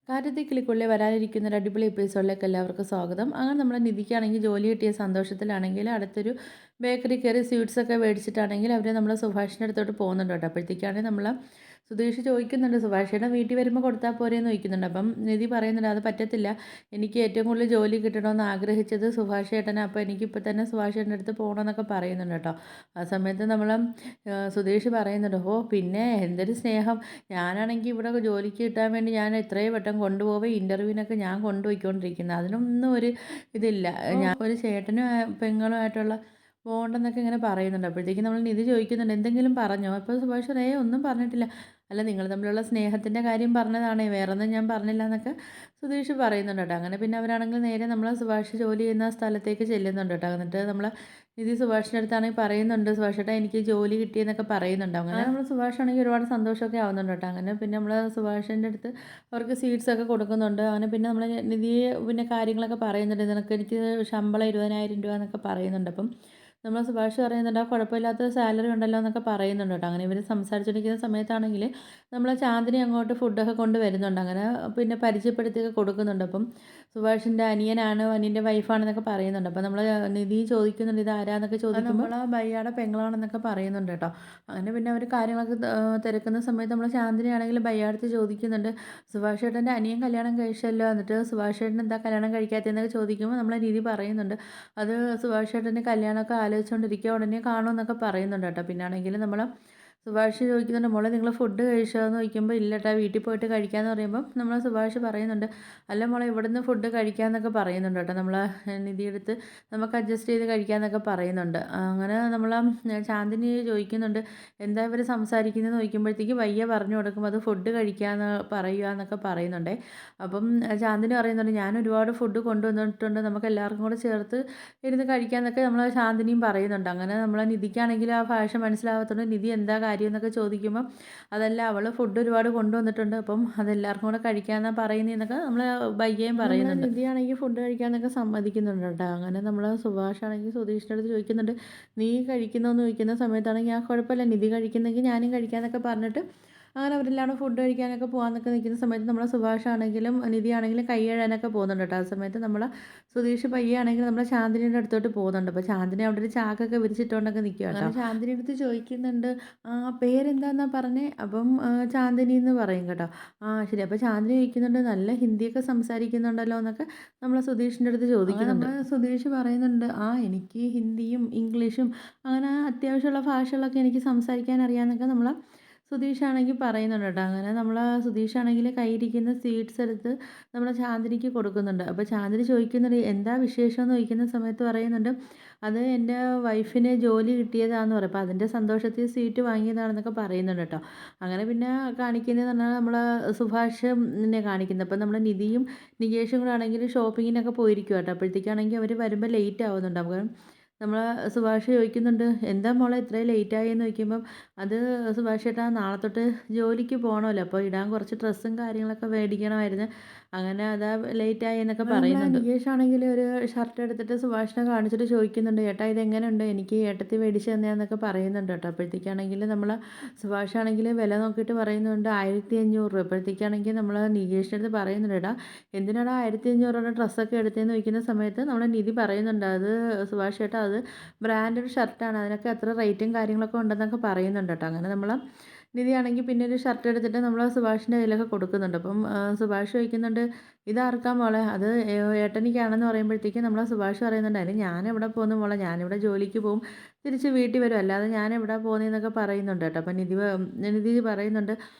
കാര്യത്തിൽ കിളിക്കുള്ളി വരാനിരിക്കുന്ന ഒരു അടിപൊളി എപ്പിസോഡിലേക്ക് എല്ലാവർക്കും സ്വാഗതം. അങ്ങനെ നമ്മുടെ നിധിക്കാണെങ്കിൽ ജോലി കിട്ടിയ സന്തോഷത്തിലാണെങ്കിൽ അടുത്തൊരു ബേക്കറി കയറി സ്വീറ്റ്സൊക്കെ മേടിച്ചിട്ടാണെങ്കിൽ അവർ നമ്മളെ സുഭാഷിൻ്റെ അടുത്തോട്ട് പോകുന്നുണ്ട് കേട്ടോ. അപ്പോഴത്തേക്കാണെങ്കിൽ നമ്മൾ സുധീഷ് ചോദിക്കുന്നുണ്ട്, സുഭാഷേട്ടൻ വീട്ടിൽ വരുമ്പോൾ കൊടുത്താൽ പോരെയെന്ന് ചോദിക്കുന്നുണ്ട്. അപ്പം നിധി പറയുന്നുണ്ട്, അത് പറ്റത്തില്ല, എനിക്ക് ഏറ്റവും കൂടുതൽ ജോലി കിട്ടണമെന്ന് ആഗ്രഹിച്ചത് സുഭാഷ് ചേട്ടനാണ്, അപ്പോൾ എനിക്കിപ്പോൾ തന്നെ സുഭാഷ് ചേട്ടൻ്റെ അടുത്ത് പോകണമെന്നൊക്കെ പറയുന്നുണ്ട് കേട്ടോ. ആ സമയത്ത് നമ്മൾ സുധീഷ് പറയുന്നുണ്ട്, ഓ പിന്നെ എന്തൊരു സ്നേഹം, ഞാനാണെങ്കിൽ ഇവിടെ ജോലിക്ക് കിട്ടാൻ വേണ്ടി ഞാൻ എത്രയും വട്ടം കൊണ്ടുപോവുക, ഇൻ്റർവ്യൂവിനൊക്കെ ഞാൻ കൊണ്ടുപോയിക്കൊണ്ടിരിക്കുന്നത്, അതിനൊന്നും ഒരു ഇതില്ല, ഞാൻ ഒരു ചേട്ടനും പെങ്ങളുമായിട്ടുള്ള ബോണ്ടെന്നൊക്കെ ഇങ്ങനെ പറയുന്നുണ്ട്. അപ്പോഴത്തേക്കും നമ്മൾ നിധി ചോദിക്കുന്നുണ്ട്, എന്തെങ്കിലും പറഞ്ഞോ? അപ്പോൾ സുഭാഷ് ഒന്നും പറഞ്ഞിട്ടില്ല, അല്ല നിങ്ങൾ തമ്മിലുള്ള സ്നേഹത്തിൻ്റെ കാര്യം പറഞ്ഞതാണേ, വേറൊന്നും ഞാൻ പറഞ്ഞില്ല എന്നൊക്കെ സുധീഷ് പറയുന്നുണ്ട് കേട്ടോ. അങ്ങനെ പിന്നെ അവരാണെങ്കിൽ നേരെ നമ്മൾ സുഭാഷ് ജോലി ചെയ്യുന്ന സ്ഥലത്തേക്ക് ചെല്ലുന്നുണ്ട് കേട്ടോ. എന്നിട്ട് നമ്മൾ നിധി സുഭാഷിൻ്റെ അടുത്താണെങ്കിൽ പറയുന്നുണ്ട്, സുഭാഷേട്ടാ എനിക്ക് ജോലി കിട്ടിയെന്നൊക്കെ പറയുന്നുണ്ട്. അങ്ങനെ നമ്മൾ സുഭാഷാണെങ്കിൽ ഒരുപാട് സന്തോഷമൊക്കെ ആവുന്നുണ്ട് കേട്ടോ. അങ്ങനെ പിന്നെ നമ്മൾ സുഭാഷിൻ്റെ അടുത്ത് അവർക്ക് സ്വീറ്റ്സൊക്കെ കൊടുക്കുന്നുണ്ട്. അങ്ങനെ പിന്നെ നമ്മൾ നിധിയെ പിന്നെ കാര്യങ്ങളൊക്കെ പറയുന്നുണ്ട്, നിനക്ക് എനിക്ക് ശമ്പളം 20,000 രൂപ എന്നൊക്കെ പറയുന്നുണ്ട്. അപ്പം നമ്മൾ സുഭാഷ് പറയുന്നുണ്ട്, ആ കുഴപ്പമില്ലാത്ത സാലറി ഉണ്ടല്ലോ എന്നൊക്കെ പറയുന്നുണ്ട് കേട്ടോ. അങ്ങനെ ഇവർ സംസാരിച്ചുകൊണ്ടിരിക്കുന്ന സമയത്താണെങ്കിൽ നമ്മൾ ചാന്ദിനി അങ്ങോട്ട് ഫുഡൊക്കെ കൊണ്ട് വരുന്നുണ്ട്. അങ്ങനെ പിന്നെ പരിചയപ്പെടുത്തിയൊക്കെ കൊടുക്കുന്നുണ്ട്. അപ്പം സുഭാഷിൻ്റെ അനിയനാണ്, അനിയൻ്റെ വൈഫാണെന്നൊക്കെ പറയുന്നുണ്ട്. അപ്പോൾ നമ്മൾ നിധി ചോദിക്കുന്നുണ്ട്, ഇത് ആരാന്നൊക്കെ ചോദിക്കുമ്പോൾ നമ്മൾ ബയ്യാടെ പെങ്ങളാണെന്നൊക്കെ പറയുന്നുണ്ട് കേട്ടോ. അങ്ങനെ പിന്നെ അവർ കാര്യങ്ങളൊക്കെ തിരക്കുന്ന സമയത്ത് നമ്മൾ ചാന്ദിനി ആണെങ്കിൽ ബയ്യാടത്ത് ചോദിക്കുന്നുണ്ട്, സുഭാഷ് ചേട്ടൻ്റെ അനിയൻ കല്യാണം കഴിച്ചല്ലോ, എന്നിട്ട് സുഭാഷ് ചേട്ടൻ എന്താ കല്യാണം കഴിക്കാത്തതെന്നൊക്കെ ചോദിക്കുമ്പോൾ നമ്മളെ രീതി പറയുന്നുണ്ട്, അത് സുഭാഷ് ചേട്ടൻ്റെ കല്യാണമൊക്കെ ആലോചിച്ചുകൊണ്ടിരിക്കുക, ഉടനെ കാണുമെന്നൊക്കെ പറയുന്നുണ്ട് കേട്ടോ. പിന്നാണെങ്കിൽ നമ്മൾ സുഭാഷ് ചോദിക്കുന്നുണ്ട്, മോളെ നിങ്ങൾ ഫുഡ് കഴിച്ചോ എന്ന് ചോദിക്കുമ്പോൾ ഇല്ല കേട്ടോ, വീട്ടിൽ പോയിട്ട് കഴിക്കാമെന്ന് പറയുമ്പം നമ്മൾ സുഭാഷ് പറയുന്നുണ്ട്, അല്ല മോളെ ഇവിടുന്ന് ഫുഡ് കഴിക്കാമെന്നൊക്കെ പറയുന്നുണ്ട് കേട്ടോ. നമ്മൾ നിധിയെടുത്ത് നമുക്ക് അഡ്ജസ്റ്റ് ചെയ്ത് കഴിക്കാമെന്നൊക്കെ പറയുന്നുണ്ട്. അങ്ങനെ നമ്മൾ ചാന്ദിനി ചോദിക്കുന്നുണ്ട്, എന്താ ഇവർ സംസാരിക്കുന്നതെന്ന് ചോദിക്കുമ്പോഴത്തേക്ക് വയ്യ പറഞ്ഞു കൊടുക്കുമ്പോൾ അത് ഫുഡ് കഴിക്കാമെന്ന് പറയുക എന്നൊക്കെ പറയുന്നുണ്ടേ. അപ്പം ചാന്ദിനി പറയുന്നുണ്ട്, ഞാൻ ഒരുപാട് ഫുഡ് കൊണ്ടുവന്നിട്ടുണ്ട്, നമുക്ക് എല്ലാവർക്കും കൂടെ ചേർത്ത് ഇരുന്ന് കഴിക്കാമെന്നൊക്കെ നമ്മൾ ശാന്തിനിയും പറയുന്നുണ്ട്. അങ്ങനെ നമ്മളെ നിധിക്കാണെങ്കിൽ ആ ഭാഷ മനസ്സിലാവാത്തതുകൊണ്ട് നിധി എന്താ കാര്യം എന്നൊക്കെ ചോദിക്കുമ്പോൾ അതല്ല, അവൾ ഫുഡ് ഒരുപാട് കൊണ്ടുവന്നിട്ടുണ്ട്, അപ്പം അതെല്ലാവർക്കും കൂടെ കഴിക്കാമെന്നാണ് പറയുന്നതെന്നൊക്കെ നമ്മൾ ബയ്യയും പറയുന്നുണ്ട്. നിധിയാണെങ്കിൽ ഫുഡ് കഴിക്കാമെന്നൊക്കെ സമ്മതിക്കുന്നുണ്ട് കേട്ടോ. അങ്ങനെ നമ്മൾ സുഭാഷാണെങ്കിൽ സുധീഷിൻ്റെ അടുത്ത് ചോദിക്കുന്നുണ്ട്, നീ കഴിക്കുന്നോന്ന് ചോദിക്കുന്ന സമയത്താണെങ്കിൽ ആ കുഴപ്പമില്ല, നിധി കഴിക്കുന്നെങ്കിൽ ഞാനും കഴിക്കാമെന്നൊക്കെ പറഞ്ഞിട്ട് അങ്ങനെ അവരെല്ലാം ഫുഡ് കഴിക്കാനൊക്കെ പോകാനൊക്കെ നിൽക്കുന്ന സമയത്ത് നമ്മളെ സുഭാഷാണെങ്കിലും നിധിയാണെങ്കിലും കൈ കഴുകാനൊക്കെ പോകുന്നുണ്ട് കേട്ടോ. ആ സമയത്ത് നമ്മൾ സുധീഷ് പയ്യാണെങ്കിൽ നമ്മൾ ചാന്ദിനിയുടെ അടുത്തോട്ട് പോകുന്നുണ്ട്. അപ്പോൾ ചാന്ദിനി അവിടെ ഒരു ചാക്കൊക്കെ വിരിച്ചിട്ടുകൊണ്ടൊക്കെ നിൽക്കുക കേട്ടോ. അങ്ങനെ ചാന്ദിനി അടുത്ത് ചോദിക്കുന്നുണ്ട്, ആ പേരെന്താന്നാ പറഞ്ഞേ? അപ്പം ചാന്ദിനി എന്ന് പറയും കേട്ടോ. ആ ശരി, അപ്പോൾ ചാന്ദിനി ചോദിക്കുന്നുണ്ട്, നല്ല ഹിന്ദിയൊക്കെ സംസാരിക്കുന്നുണ്ടല്ലോ എന്നൊക്കെ നമ്മൾ സുധീഷിൻ്റെ അടുത്ത് ചോദിക്കുന്നുണ്ട്. സുധീഷ് പറയുന്നുണ്ട്, ആ എനിക്ക് ഹിന്ദിയും ഇംഗ്ലീഷും അങ്ങനെ അത്യാവശ്യമുള്ള ഭാഷകളൊക്കെ എനിക്ക് സംസാരിക്കാൻ അറിയാമെന്നൊക്കെ നമ്മൾ സുധീഷാണെങ്കിൽ പറയുന്നുണ്ട് കേട്ടോ. അങ്ങനെ നമ്മൾ സുധീഷാണെങ്കിൽ കയ്യിരിക്കുന്ന സ്വീറ്റ്സ് എടുത്ത് നമ്മൾ ചാന്ദിനിക്ക് കൊടുക്കുന്നുണ്ട്. അപ്പോൾ ചാന്ദിനി ചോദിക്കുന്നുണ്ട്, എന്താ വിശേഷം എന്ന് ചോദിക്കുന്ന സമയത്ത് പറയുന്നുണ്ട്, അത് എൻ്റെ വൈഫിന് ജോലി കിട്ടിയതാണെന്ന് പറയും, അപ്പോൾ അതിൻ്റെ സന്തോഷത്തിൽ സ്വീറ്റ് വാങ്ങിയതാണെന്നൊക്കെ പറയുന്നുണ്ട് കേട്ടോ. അങ്ങനെ പിന്നെ കാണിക്കുന്നതെന്ന് പറഞ്ഞാൽ നമ്മൾ സുഭാഷിനെ കാണിക്കുന്നത്. അപ്പോൾ നമ്മുടെ നിധിയും നികേഷും കൂടെ ആണെങ്കിൽ ഷോപ്പിങ്ങിനൊക്കെ പോയിരിക്കും കേട്ടോ. അപ്പോഴത്തേക്കാണെങ്കിൽ അവർ വരുമ്പോൾ ലേറ്റ് ആവുന്നുണ്ട്. അപ്പോൾ നമ്മൾ സുഭാഷ് ചോദിക്കുന്നുണ്ട്, എന്താ മോളെ ഇത്രയും ലേറ്റായി എന്ന് ചോദിക്കുമ്പം അത് സുഭാഷ് ചേട്ടാ നാളെ തൊട്ട് ജോലിക്ക് പോകണമല്ലോ, അപ്പോൾ ഇടാൻ കുറച്ച് ഡ്രസ്സും കാര്യങ്ങളൊക്കെ മേടിക്കണമായിരുന്നു, അങ്ങനെ അതാ ലേറ്റായി എന്നൊക്കെ പറയുന്നുണ്ട്. നികേഷ് ആണെങ്കിൽ ഒരു ഷർട്ട് എടുത്തിട്ട് സുഭാഷിനെ കാണിച്ചിട്ട് ചോദിക്കുന്നുണ്ട്, ഏട്ടാ ഇതെങ്ങനെയുണ്ട്, എനിക്ക് ഏട്ടത്തി മേടിച്ച് തന്നെയാന്നൊക്കെ പറയുന്നുണ്ട് കേട്ടോ. അപ്പോഴത്തേക്കാണെങ്കിൽ നമ്മൾ സുഭാഷ് ആണെങ്കിൽ വില നോക്കിയിട്ട് പറയുന്നുണ്ട് 1500 രൂപ. അപ്പോഴത്തേക്കാണെങ്കിൽ നമ്മൾ നികേഷിൻ്റെ അടുത്ത് പറയുന്നുണ്ട്, ഏട്ടാ എന്തിനാണ് 1500 രൂപയുടെ ഡ്രസ്സൊക്കെ എടുത്തതെന്ന് ചോദിക്കുന്ന സമയത്ത് നമ്മൾ നിധി പറയുന്നുണ്ട്, അത് സുഭാഷ് ചേട്ടാ അത് ബ്രാൻഡഡ് ഷർട്ടാണ്, അതിനൊക്കെ അത്ര റേറ്റും കാര്യങ്ങളൊക്കെ ഉണ്ടെന്നൊക്കെ പറയുന്നുണ്ട് കേട്ടോ. അങ്ങനെ നമ്മൾ നിധിയാണെങ്കിൽ പിന്നെ ഒരു ഷർട്ട് എടുത്തിട്ട് നമ്മൾ സുഭാഷിൻ്റെ കയ്യിലൊക്കെ കൊടുക്കുന്നുണ്ട്. അപ്പം സുഭാഷ് ചോദിക്കുന്നുണ്ട്, ഇതാർക്കാ മോളെ? അത് ഏട്ടനിക്കാണെന്ന് പറയുമ്പോഴത്തേക്കും നമ്മൾ സുഭാഷ് പറയുന്നുണ്ട്, അതിന് ഞാൻ എവിടെ പോകുന്നു മോളെ, ഞാനിവിടെ ജോലിക്ക് പോകും, തിരിച്ച് വീട്ടിൽ വരും, അല്ലാതെ ഞാൻ എവിടെ പോകുന്നതെന്നൊക്കെ പറയുന്നുണ്ട് കേട്ടോ. അപ്പം നിധി പറയുന്നുണ്ട്,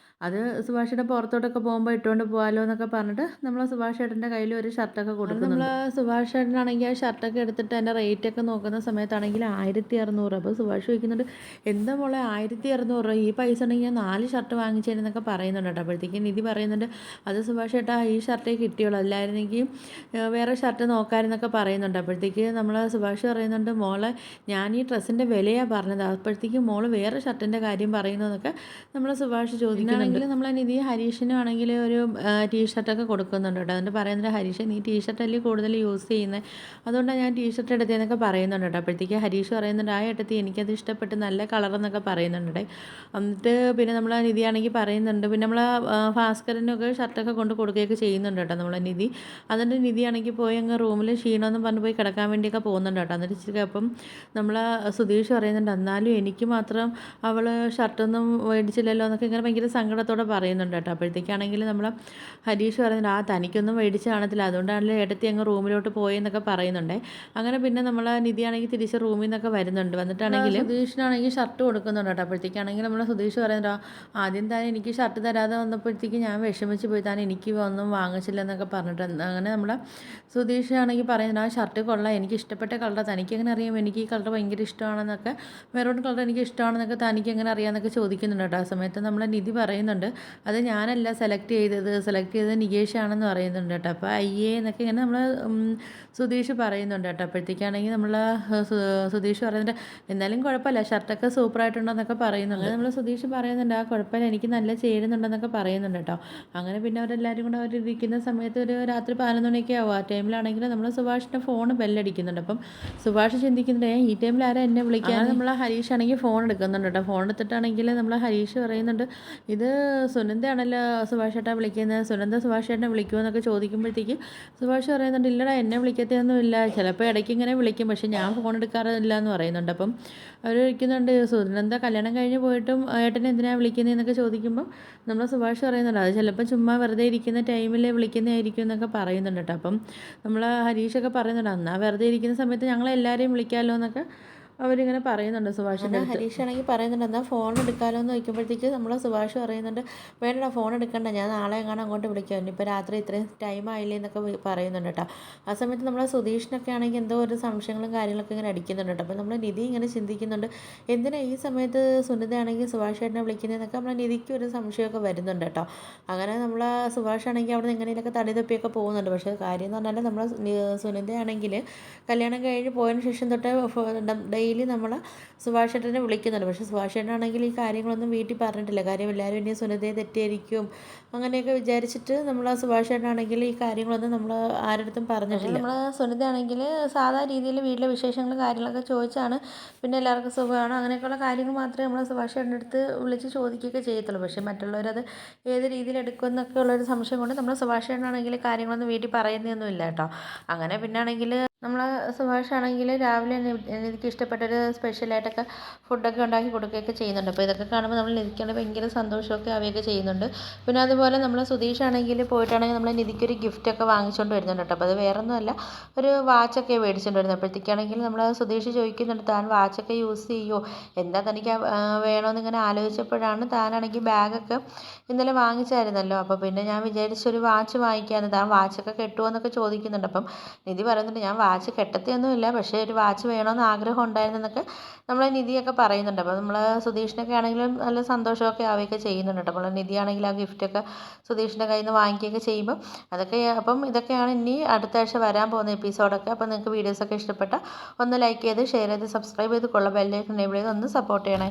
അത് സുഭാഷിയുടെ പുറത്തോട്ടൊക്കെ പോകുമ്പോൾ ഇട്ടുകൊണ്ട് പോകാമല്ലോ എന്നൊക്കെ പറഞ്ഞിട്ട് നമ്മൾ സുഭാഷ് ഏട്ടൻ്റെ കയ്യിൽ ഒരു ഷർട്ടൊക്കെ കൊടുക്കുന്നുണ്ട്. നമ്മൾ സുഭാഷ് ഏട്ടനാണെങ്കിൽ ആ ഷർട്ടൊക്കെ എടുത്തിട്ട് അതിൻ്റെ റേറ്റൊക്കെ നോക്കുന്ന സമയത്താണെങ്കിൽ 1600. അപ്പോൾ സുഭാഷ് ചോദിക്കുന്നുണ്ട്, എന്താ മോളെ 1600 ഈ പൈസ ഉണ്ടെങ്കിൽ ഞാൻ 4 ഷർട്ട് വാങ്ങിച്ചേരെന്നൊക്കെ പറയുന്നുണ്ട് കേട്ടോ. അപ്പോഴത്തേക്കും നിധി പറയുന്നുണ്ട്, അത് സുഭാഷ് ഏട്ടാ ഈ ഷർട്ടേ കിട്ടിയുള്ളൂ, അല്ലായിരുന്നെങ്കിൽ വേറെ ഷർട്ട് നോക്കാമെന്നൊക്കെ പറയുന്നുണ്ട്. അപ്പോഴത്തേക്ക് നമ്മൾ സുഭാഷ് പറയുന്നുണ്ട്, മോളെ ഞാൻ ഈ ഡ്രസ്സിൻ്റെ വിലയാണ് പറഞ്ഞത്, അപ്പോഴത്തേക്കും മോള് വേറെ ഷർട്ടിൻ്റെ കാര്യം പറയുന്നു എന്നൊക്കെ നമ്മൾ സുഭാഷ് ചോദിക്കുന്നുണ്ട്. ആണെങ്കിൽ നമ്മളെ നിധി ഹരീഷിനും ആണെങ്കിൽ ഒരു ടീഷർട്ടൊക്കെ കൊടുക്കുന്നുണ്ട് കേട്ടോ. എന്നിട്ട് പറയുന്നുണ്ട്, ഹരീഷ് നീ ടീഷർട്ടല്ലേ കൂടുതൽ യൂസ് ചെയ്യുന്നത്, അതുകൊണ്ടാണ് ഞാൻ ടീഷർട്ട് എടുത്തതെന്നൊക്കെ പറയുന്നുണ്ട് കേട്ടോ. അപ്പോഴത്തേക്ക് ഹരീഷ് പറയുന്നുണ്ട്, ആ ഏട്ടത്തി എനിക്കത് ഇഷ്ടപ്പെട്ട്, നല്ല കളറെന്നൊക്കെ പറയുന്നുണ്ട്. എന്നിട്ട് പിന്നെ നമ്മളെ നിധിയാണെങ്കിൽ പറയുന്നുണ്ട്, പിന്നെ നമ്മളെ ഭാസ്കരനൊക്കെ ഷർട്ടൊക്കെ കൊണ്ട് കൊടുക്കുകയൊക്കെ ചെയ്യുന്നുണ്ട് കേട്ടോ നമ്മളെ നിധി. എന്നിട്ട് നിധിയാണെങ്കിൽ പോയി അങ്ങ് റൂമിൽ ക്ഷീണമെന്ന് പറഞ്ഞ് പോയി കിടക്കാൻ വേണ്ടിയൊക്കെ പോകുന്നുണ്ട് കേട്ടോ. എന്നിട്ട് ഇച്ചിരി അപ്പം നമ്മളെ സുധീഷ് പറയുന്നുണ്ട്, എന്നാലും എനിക്ക് മാത്രം അവൾ ഷർട്ടൊന്നും മേടിച്ചില്ലല്ലോ എന്നൊക്കെ ഇങ്ങനെ ഭയങ്കര സങ്കടത്തോടെ പറയുന്നുണ്ട് കേട്ടോ. അപ്പോഴത്തേക്കാണെങ്കിൽ നമ്മളെ ഹരീഷ് പറയുന്നുണ്ട്, ആ തനിക്കൊന്നും മേടിച്ച് കാണത്തില്ല, അതുകൊണ്ടാണല്ലോ ഏട്ടത്തി അങ്ങ് റൂമിലോട്ട് പോയെന്നൊക്കെ പറയുന്നുണ്ട്. അങ്ങനെ പിന്നെ നമ്മളെ നിധിയാണെങ്കിൽ തിരിച്ച് റൂമിൽ നിന്നൊക്കെ വരുന്നുണ്ട്. വന്നിട്ടാണെങ്കിൽ സുധീഷിനാണെങ്കിൽ ഷർട്ട് കൊടുക്കുന്നുണ്ട് കേട്ടോ. അപ്പോഴത്തേക്കാണെങ്കിൽ നമ്മളെ സുധീഷ് പറയുന്നുണ്ട്, ആദ്യം താൻ എനിക്ക് ഷർട്ട് തരാതെ വന്നപ്പോഴത്തേക്ക് ഞാൻ വിഷമിച്ച് പോയി, താൻ എനിക്ക് ഒന്നും വാങ്ങിച്ചില്ലെന്നൊക്കെ പറഞ്ഞിട്ട്. അങ്ങനെ നമ്മളെ സുധീഷാണെങ്കിൽ പറയുന്നുണ്ട്, ആ ഷർട്ട് കൊള്ളാം, എനിക്ക് ഇഷ്ടപ്പെട്ട കളർ, തനിക്ക് എങ്ങനെ അറിയാം എനിക്ക് ഈ കളർ ഭയങ്കര ഇഷ്ടമാണെന്നൊക്കെ, മെറൂൺ കളർ എനിക്ക് ഇഷ്ടമാണെന്നൊക്കെ തനിക്ക് എങ്ങനെ അറിയാമെന്നൊക്കെ ചോദിക്കുന്നുണ്ട് കേട്ടോ. ആ സമയത്ത് നമ്മളെ നിധി പറയുന്നുണ്ട്, അത് ഞാനല്ല സെലക്ട് ചെയ്തത് നികേഷാണെന്ന് പറയുന്നുണ്ട് കേട്ടോ. അപ്പോൾ അയ്യേ എന്നൊക്കെ ഇങ്ങനെ നമ്മൾ സുധീഷ് പറയുന്നുണ്ട് കേട്ടോ. അപ്പോഴത്തേക്കാണെങ്കിൽ നമ്മൾ സുധീഷ് പറയുന്നുണ്ട്, എന്നാലും കുഴപ്പമില്ല, ഷർട്ടൊക്കെ സൂപ്പറായിട്ടുണ്ടെന്നൊക്കെ പറയുന്നുണ്ട്. അങ്ങനെ നമ്മൾ സുധീഷ് പറയുന്നുണ്ട്, ആ കുഴപ്പമില്ല, എനിക്ക് നല്ല ചേരുന്നുണ്ടെന്നൊക്കെ പറയുന്നുണ്ട് കേട്ടോ. അങ്ങനെ പിന്നെ അവരെല്ലാവരും കൂടെ അവരിരിക്കുന്ന സമയത്ത് ഒരു രാത്രി 11 മണിയൊക്കെ ആവും. ആ ടൈമിലാണെങ്കിൽ നമ്മൾ സുഭാഷിൻ്റെ ഫോൺ ബെല്ലടിക്കുന്നുണ്ട്. അപ്പം സുഭാഷ് ചിന്തിക്കുന്നുണ്ട്, ഈ ടൈമിൽ ആരാ എന്നെ വിളിക്കാൻ. നമ്മൾ ഹരീഷ് ആണെങ്കിൽ ഫോൺ എടുക്കുന്നുണ്ട് കേട്ടോ. ഫോൺ എടുത്തിട്ടാണെങ്കിൽ നമ്മൾ ഹരീഷ് പറയുന്നുണ്ട്, ഇത് സുനന്ദയാണല്ലോ സുഭാഷ് ചേട്ടാ വിളിക്കുന്നത്, സുനന്ദ സുഭാഷ് ചേട്ടനെ വിളിക്കുമെന്നൊക്കെ ചോദിക്കുമ്പോഴത്തേക്ക് സുഭാഷ് പറയുന്നുണ്ട്, ഇല്ലടാ എന്നെ വിളിക്കത്തൊന്നുമില്ല, ചിലപ്പോൾ ഇടയ്ക്ക് ഇങ്ങനെ വിളിക്കും, പക്ഷേ ഞാൻ ഫോൺ എടുക്കാറില്ല എന്ന് പറയുന്നുണ്ട്. അപ്പം അവർ വിളിക്കുന്നുണ്ട്, സുനന്ദ കല്യാണം കഴിഞ്ഞ് പോയിട്ടും ഏട്ടനെ എന്തിനാണ് വിളിക്കുന്നതെന്നൊക്കെ ചോദിക്കുമ്പോൾ നമ്മൾ സുഭാഷ് പറയുന്നുണ്ട്, അത് ചിലപ്പോൾ ചുമ്മാ വെറുതെ ഇരിക്കുന്ന ടൈമിൽ വിളിക്കുന്നതായിരിക്കും എന്നൊക്കെ പറയുന്നുണ്ട് കേട്ടോ. അപ്പം നമ്മൾ ഹരീഷൊക്കെ പറയുന്നുണ്ട്, എന്നാൽ വെറുതെ ഇരിക്കുന്ന സമയത്ത് ഞങ്ങളെല്ലാവരെയും വിളിക്കാമല്ലോ എന്നൊക്കെ അവരിങ്ങനെ പറയുന്നുണ്ട് സുഭാഷിൻ്റെ അടുത്ത്. ഹരീഷാണെങ്കിൽ പറയുന്നുണ്ട്, എന്നാൽ ഫോൺ എടുക്കാമല്ലോ എന്ന് ചോദിക്കുമ്പോഴത്തേക്ക് നമ്മൾ സുഭാഷ് പറയുന്നുണ്ട്, വേണ്ട ഫോൺ എടുക്കണ്ട, ഞാൻ നാളെ എങ്ങാനും അങ്ങോട്ട് വിളിക്കാം, ഇനിയിപ്പോൾ രാത്രി ഇത്രയും ടൈം ആയില്ലേ എന്നൊക്കെ പറയുന്നുണ്ട് കേട്ടോ. ആ സമയത്ത് നമ്മൾ സുധീഷിനൊക്കെ ആണെങ്കിൽ എന്തോ ഒരു സംശയങ്ങളും കാര്യങ്ങളൊക്കെ ഇങ്ങനെ അടിക്കുന്നുണ്ട് കേട്ടോ. അപ്പോൾ നമ്മൾ നിധി ഇങ്ങനെ ചിന്തിക്കുന്നുണ്ട്, എന്തിനാ ഈ സമയത്ത് സുനിതയാണെങ്കിൽ സുഭാഷ് ചേട്ടനെ വിളിക്കുന്നതെന്നൊക്കെ നമ്മളെ നിധിക്ക് ഒരു സംശയമൊക്കെ വരുന്നുണ്ട് കേട്ടോ. അങ്ങനെ നമ്മൾ സുഭാഷാണെങ്കിൽ അവിടെ നിന്ന് എങ്ങനെയൊക്കെ തടി തപ്പിയൊക്കെ പോകുന്നുണ്ട്. പക്ഷേ കാര്യം എന്ന് പറഞ്ഞാൽ നമ്മൾ സുനിതയാണെങ്കിൽ കല്യാണം കഴിഞ്ഞ് പോയതിന് ശേഷം തൊട്ട് ഡെയിലി നമ്മൾ സുഭാഷ് ചേട്ടനെ വിളിക്കുന്നുണ്ട്. പക്ഷേ സുഭാഷ് ചേട്ടനാണെങ്കിൽ ഈ കാര്യങ്ങളൊന്നും വീട്ടിൽ പറഞ്ഞിട്ടില്ല. കാര്യം എല്ലാവരും ഇനി സുനിതയെ തെറ്റിയിരിക്കും അങ്ങനെയൊക്കെ വിചാരിച്ചിട്ട് നമ്മൾ ആ സുഭാഷ് ചേട്ടനാണെങ്കിൽ ഈ കാര്യങ്ങളൊന്നും നമ്മൾ ആരുടെ പറഞ്ഞിട്ടില്ല. നമ്മൾ സുനിതയാണെങ്കിൽ സാധാ രീതിയിൽ വീട്ടിലെ വിശേഷങ്ങളും കാര്യങ്ങളൊക്കെ ചോദിച്ചാണ്, പിന്നെ എല്ലാവർക്കും സുഖമാണ് അങ്ങനെയൊക്കെയുള്ള കാര്യങ്ങൾ മാത്രമേ നമ്മൾ സുഭാഷ് ചേട്ടൻ്റെ അടുത്ത് വിളിച്ച് ചോദിക്കുകയൊക്കെ ചെയ്യത്തുള്ളൂ. പക്ഷേ മറ്റുള്ളവരത് ഏത് രീതിയിൽ എടുക്കുമെന്നൊക്കെ ഉള്ളൊരു സംശയം കൊണ്ട് നമ്മൾ സുഭാഷ് ചേട്ടനാണെങ്കിൽ കാര്യങ്ങളൊന്നും വീട്ടിൽ പറയുന്നതൊന്നുമില്ല കേട്ടോ. അങ്ങനെ പിന്നെ ആണെങ്കിൽ നമ്മൾ സുഭാഷാണെങ്കിൽ രാവിലെ എനിക്ക് ഇഷ്ടപ്പെട്ടൊരു സ്പെഷ്യലായിട്ടൊക്കെ ഫുഡൊക്കെ ഉണ്ടാക്കി കൊടുക്കുകയൊക്കെ ചെയ്യുന്നുണ്ട്. അപ്പോൾ ഇതൊക്കെ കാണുമ്പോൾ നമ്മൾ നിധിക്കാണെങ്കിൽ ഭയങ്കര സന്തോഷമൊക്കെ ആവുകയൊക്കെ ചെയ്യുന്നുണ്ട്. പിന്നെ അതുപോലെ നമ്മൾ സുധീഷാണെങ്കിൽ പോയിട്ടാണെങ്കിൽ നമ്മൾ നിധിക്കൊരു ഗിഫ്റ്റൊക്കെ വാങ്ങിച്ചുകൊണ്ട് വരുന്നുണ്ട് കേട്ടോ. അപ്പോൾ അത് വേറൊന്നുമല്ല, ഒരു വാച്ചൊക്കെ മേടിച്ചുകൊണ്ട് വരുന്നത്. അപ്പോഴത്തേക്കാണെങ്കിൽ നമ്മൾ സുധീഷ് ചോദിക്കുന്നുണ്ട്, താൻ വാച്ചൊക്കെ യൂസ് ചെയ്യുമോ, എന്താ തനിക്ക് വേണമെന്നിങ്ങനെ ആലോചിച്ചപ്പോഴാണ് താനാണെങ്കിൽ ബാഗൊക്കെ ഇന്നലെ വാങ്ങിച്ചായിരുന്നല്ലോ, അപ്പോൾ പിന്നെ ഞാൻ വിചാരിച്ചൊരു വാച്ച് വാങ്ങിക്കാമെന്ന്, താൻ വാച്ചൊക്കെ കെട്ടുമോ എന്നൊക്കെ ചോദിക്കുന്നുണ്ട്. അപ്പം നിധി പറയുന്നുണ്ട്, ഞാൻ വാച്ച് കെട്ടത്തൊന്നുമില്ല, പക്ഷേ ഒരു വാച്ച് വേണമെന്ന് ആഗ്രഹം ഉണ്ടായിരുന്നെന്നൊക്കെ നമ്മളെ നിധിയൊക്കെ പറയുന്നുണ്ട്. അപ്പോൾ നമ്മൾ സുധീഷിനൊക്കെ ആണെങ്കിലും നല്ല സന്തോഷമൊക്കെ ആവുകയൊക്കെ ചെയ്യുന്നുണ്ട് കേട്ടോ. അപ്പോൾ നിധിയാണെങ്കിൽ ആ ഗിഫ്റ്റൊക്കെ സുധീഷിൻ്റെ കയ്യിൽ നിന്ന് വാങ്ങിക്കുകയൊക്കെ ചെയ്യുമ്പോൾ അതൊക്കെ, അപ്പം ഇതൊക്കെയാണ് ഇനി അടുത്ത ആഴ്ച വരാൻ പോകുന്ന എപ്പിസോഡൊക്കെ. അപ്പോൾ നിങ്ങൾക്ക് വീഡിയോസൊക്കെ ഇഷ്ടപ്പെട്ട ഒന്ന് ലൈക്ക് ചെയ്ത് ഷെയർ ചെയ്ത് സബ്സ്ക്രൈബ് ചെയ്ത് കൊള്ള ബെല്ലൈക്കൺ എനേബിൾ ചെയ്ത് ഒന്ന് സപ്പോർട്ട് ചെയ്യണേ.